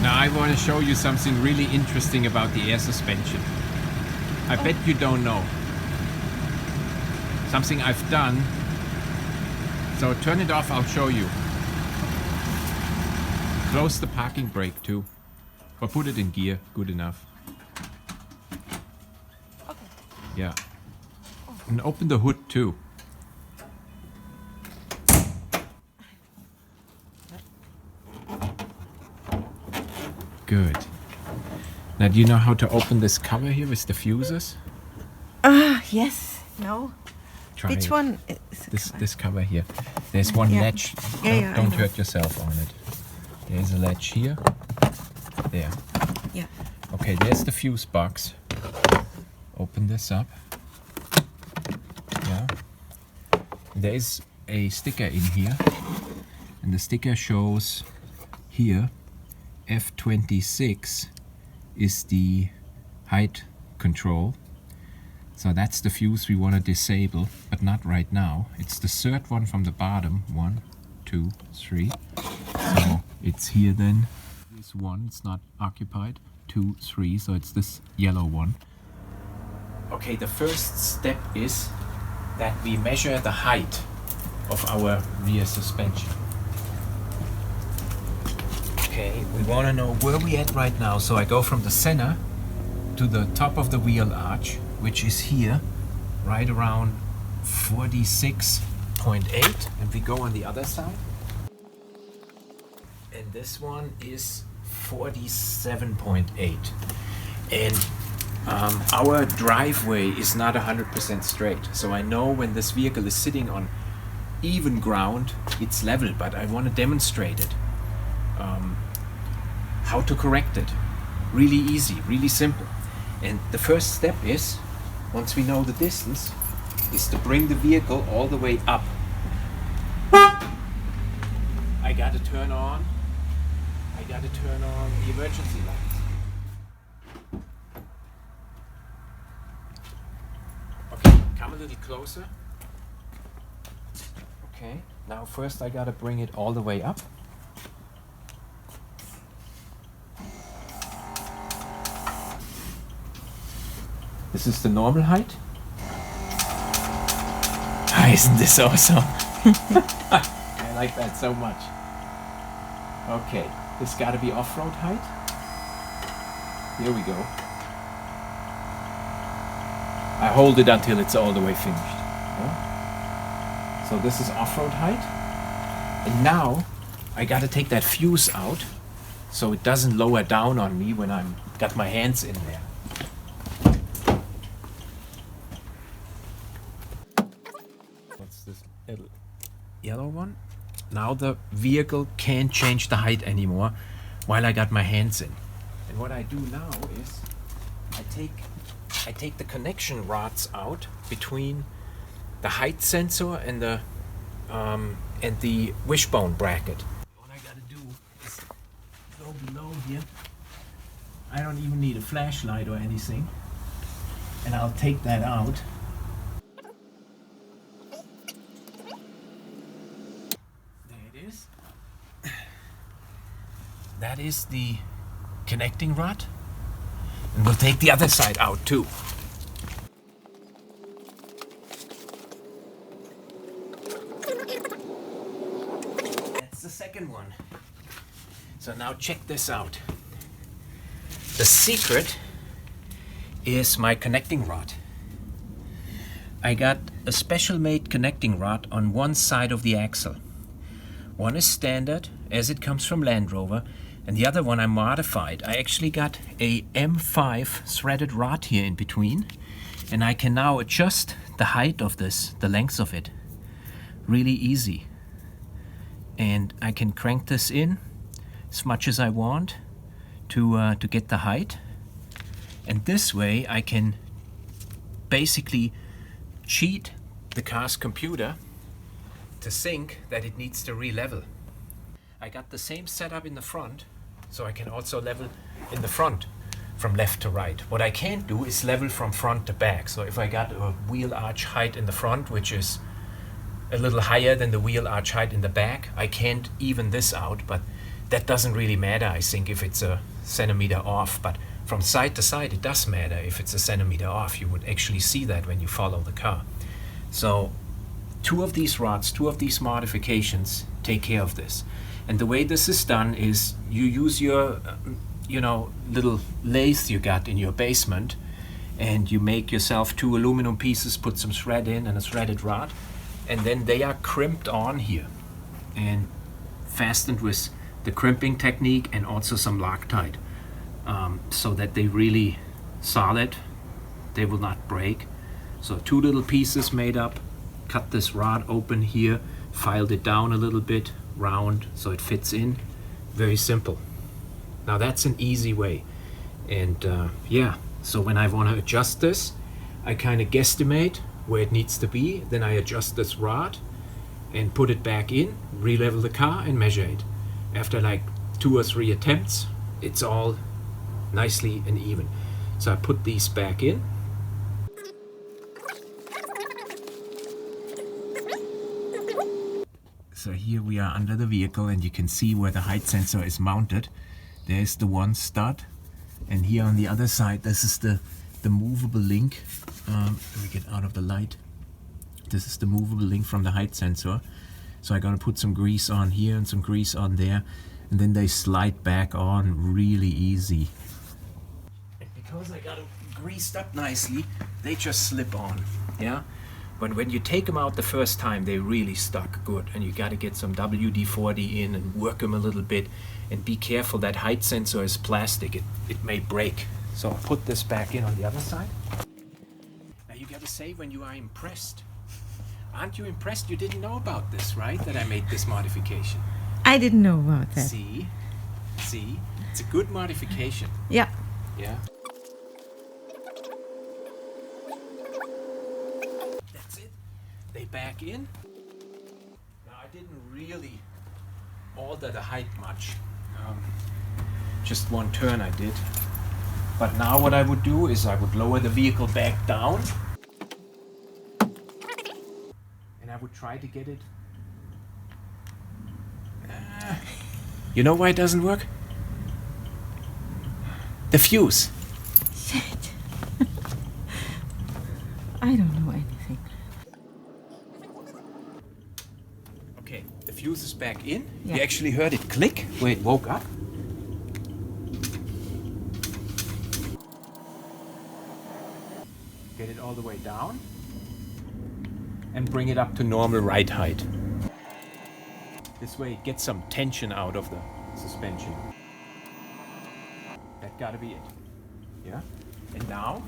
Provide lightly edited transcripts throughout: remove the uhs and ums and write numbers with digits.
Now I want to show you something really interesting about the air suspension. I bet you don't know. Something I've done. So turn it off, I'll show you. Close the parking brake too. Or put it in gear, good enough. Okay. Yeah. And open the hood too. Good. Now do you know how to open this cover here with the fuses? Yes. No. Try Which it. one is the cover? This cover here. There's one Yeah. latch. Yeah, Don't I know. hurt yourself on it. There's a latch here. There. Yeah. Okay, there's the fuse box. Open this up. Yeah. There's a sticker in here. And the sticker shows here F26 is the height control. So that's the fuse we want to disable, but not right now. It's the third one from the bottom. 1, 2, 3. So it's here then. This one, it's not occupied. 2, 3, so it's this yellow one. Okay, the first step is that we measure the height of our rear suspension. Okay, we want to know where we at right now. So I go from the center to the top of the wheel arch, which is here, right around 46.8, and we go on the other side. And this one is 47.8. And our driveway is not 100% straight. So I know when this vehicle is sitting on even ground, it's level, but I want to demonstrate it. How to correct it. Really easy, really simple. And the first step is, once we know the distance, is to bring the vehicle all the way up. I got to turn on the emergency lights. Okay, come a little closer. Okay, now first I got to bring it all the way up. This is the normal height. Isn't this awesome? I like that so much. Okay, this got to be off-road height. Here we go. I hold it until it's all the way finished. Yeah? So this is off-road height. And now I got to take that fuse out so it doesn't lower down on me when I'm got my hands in there. This little yellow one. Now the vehicle can't change the height anymore while I got my hands in. And what I do now is I take the connection rods out between the height sensor and the wishbone bracket. What I gotta do is go below here. I don't even need a flashlight or anything. And I'll take that out. That is the connecting rod, and we'll take the other side out too. That's the second one. So now check this out. The secret is my connecting rod. I got a special made connecting rod on one side of the axle. One is standard, as it comes from Land Rover, and the other one I modified. I actually got a M5 threaded rod here in between, and I can now adjust the height of this, the length of it. Really easy. And I can crank this in as much as I want to get the height. And this way I can basically cheat the car's computer to think that it needs to re-level. I got the same setup in the front, so I can also level in the front from left to right. What I can't do is level from front to back. So if I got a wheel arch height in the front, which is a little higher than the wheel arch height in the back, I can't even this out, but that doesn't really matter, I think, if it's a centimeter off, but from side to side it does matter if it's a centimeter off. You would actually see that when you follow the car. So 2 of these rods, 2 of these modifications take care of this. And the way this is done is you use your little lathe you got in your basement, and you make yourself 2 aluminum pieces, put some thread in and a threaded rod, and then they are crimped on here and fastened with the crimping technique and also some Loctite, so that they really solid, they will not break. So 2 little pieces made up, cut this rod open here, filed it down a little bit round so it fits in. Very simple. Now that's an easy way. And yeah, so when I want to adjust this, I kind of guesstimate where it needs to be, then I adjust this rod and put it back in, re-level the car and measure it. After like 2 or 3 attempts, it's all nicely and even. So I put these back in. So here we are under the vehicle, and you can see where the height sensor is mounted. There's the one stud, and here on the other side, this is the movable link. Let me get out of the light. This is the movable link from the height sensor. So I'm gonna put some grease on here and some grease on there, and then they slide back on really easy. And because I got them greased up nicely, they just slip on, yeah? But when you take them out the first time, they really stuck good, and you gotta get some WD-40 in and work them a little bit, and be careful, that height sensor is plastic, it may break. So I'll put this back in on the other side. Now you gotta say when you are impressed. Aren't you impressed? You didn't know about this, right? That I made this modification. I didn't know about that. See, it's a good modification. Yeah. Yeah. That's it. They back in. Now I didn't really alter the height much. Just 1 turn I did. But now what I would do is I would lower the vehicle back down. And I would try to get it. You know why it doesn't work? The fuse. Shit. I don't know anything. Okay, the fuse is back in. Yeah. You actually heard it click where it woke up. Get it all the way down and bring it up to normal ride height. This way it gets some tension out of the suspension. That gotta be it. Yeah? And now,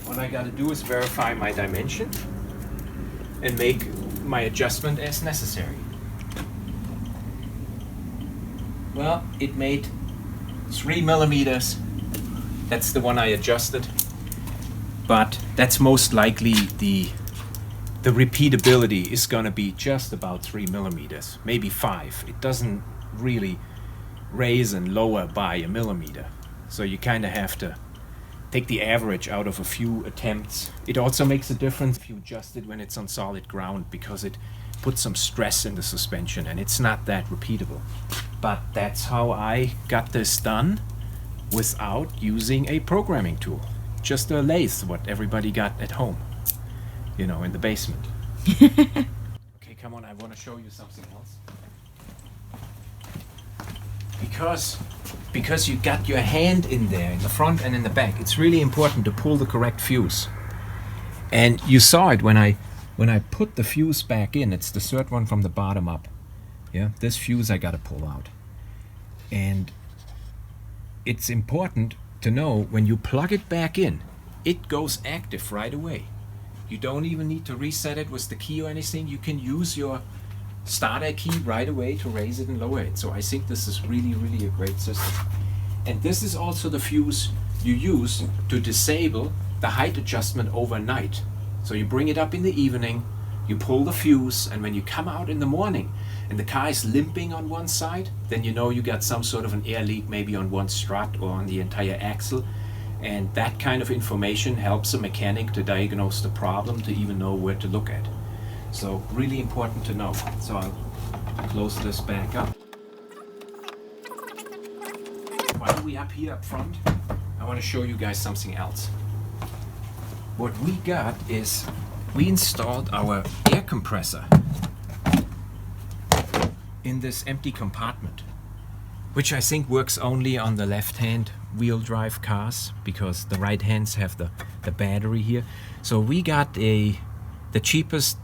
what I gotta do is verify my dimension and make my adjustment as necessary. Well, it made 3 millimeters. That's the one I adjusted. But that's most likely the repeatability is gonna be just about 3 millimeters, maybe 5. It doesn't really raise and lower by a millimeter. So you kind of have to take the average out of a few attempts. It also makes a difference if you adjust it when it's on solid ground, because it puts some stress in the suspension and it's not that repeatable. But that's how I got this done without using a programming tool. Just a lathe, what everybody got at home, you know, in the basement. Okay, come on, I want to show you something else. Because you got your hand in there, in the front and in the back, it's really important to pull the correct fuse. And you saw it when I put the fuse back in. It's the 3rd one from the bottom up. Yeah, this fuse I got to pull out. And it's important to know when you plug it back in, it goes active right away. You don't even need to reset it with the key or anything. You can use your starter key right away to raise it and lower it. So I think this is really, really a great system. And this is also the fuse you use to disable the height adjustment overnight. So you bring it up in the evening, you pull the fuse, and when you come out in the morning and the car is limping on one side, then you know you got some sort of an air leak, maybe on one strut or on the entire axle. And that kind of information helps a mechanic to diagnose the problem, to even know where to look at. So really important to know. So I'll close this back up. while we up here up front, I want to show you guys something else. What we got is we installed our air compressor in this empty compartment, which I think works only on the left-hand wheel drive cars because the right hands have the battery here. So we got the cheapest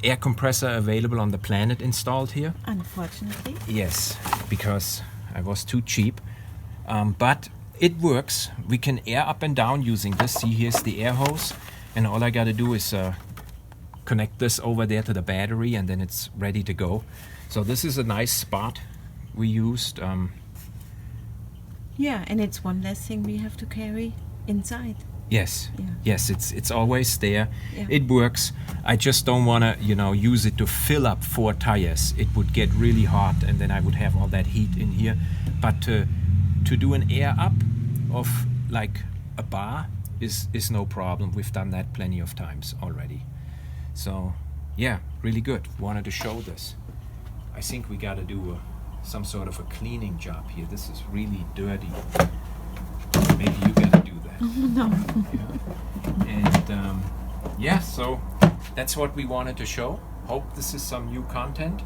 air compressor available on the planet installed here. Unfortunately. Yes, because I was too cheap. But it works. We can air up and down using this. See, here's the air hose. And all I gotta do is connect this over there to the battery and then it's ready to go. So this is a nice spot we used. Yeah, and it's one less thing we have to carry inside. Yes, Yeah. yes, it's always there. Yeah. It works. I just don't want to, use it to fill up 4 tires. It would get really hot, and then I would have all that heat in here. But to do an air up of like a bar is no problem. We've done that plenty of times already. So, yeah, really good. Wanted to show this. I think we got to do some sort of a cleaning job here. This is really dirty. Maybe you got to do that. No. Yeah. And yeah, so that's what we wanted to show. Hope this is some new content.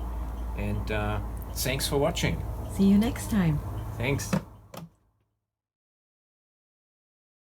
And thanks for watching. See you next time. Thanks.